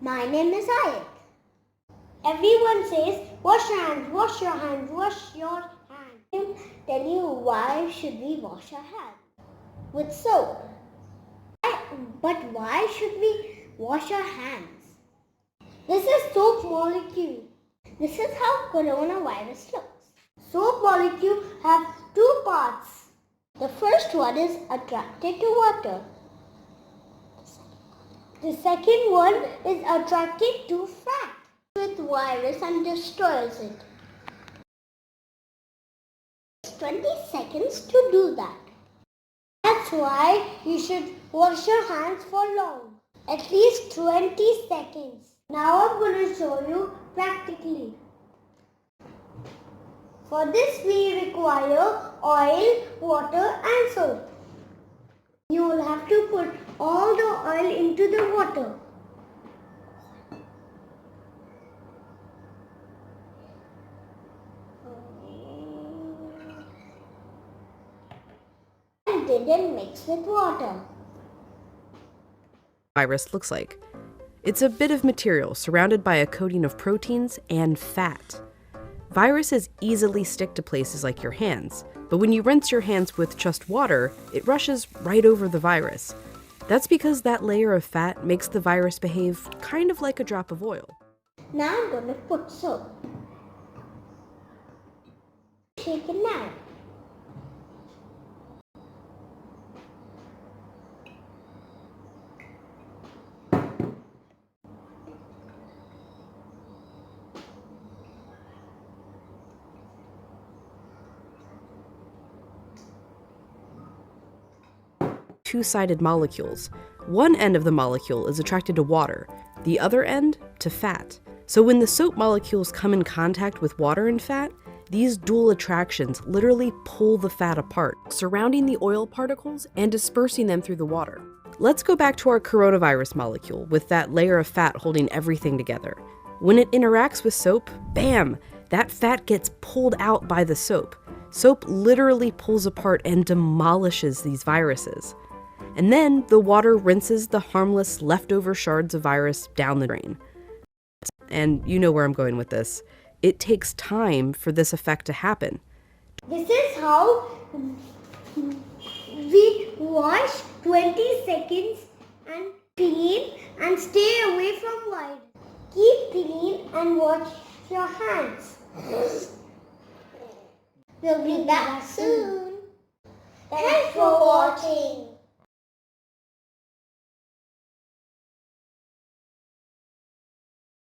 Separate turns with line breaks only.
My name is Ayat. Everyone says, wash your hands, wash your hands, wash your hands. I'll tell you why should we wash our hands? With soap. But why should we wash our hands? This is soap molecule. This is how coronavirus looks. Soap molecule have two parts. The first one is attracted to water. The second one is attracted to fat with virus and destroys it. It's 20 seconds to do that. That's why you should wash your hands for long. At least 20 seconds. Now I'm going to show you practically. For this we require oil, water and soap. You will have to put all the oil into the water. And didn't mix with water.
Virus looks like. It's a bit of material surrounded by a coating of proteins and fat. Viruses easily stick to places like your hands, but when you rinse your hands with just water, it rushes right over the virus. That's because that layer of fat makes the virus behave kind of like a drop of oil.
Now I'm going to put soap. Shake it now.
Two-sided molecules. One end of the molecule is attracted to water, the other end to fat. So when the soap molecules come in contact with water and fat, these dual attractions literally pull the fat apart, surrounding the oil particles and dispersing them through the water. Let's go back to our coronavirus molecule with that layer of fat holding everything together. When it interacts with soap, bam, that fat gets pulled out by the soap. Soap literally pulls apart and demolishes these viruses. And then the water rinses the harmless leftover shards of virus down the drain. And you know where I'm going with this. It takes time for this effect to happen.
This is how we wash 20 seconds and clean and stay away from virus. Keep clean and wash your hands. We'll be back soon. Thanks for watching.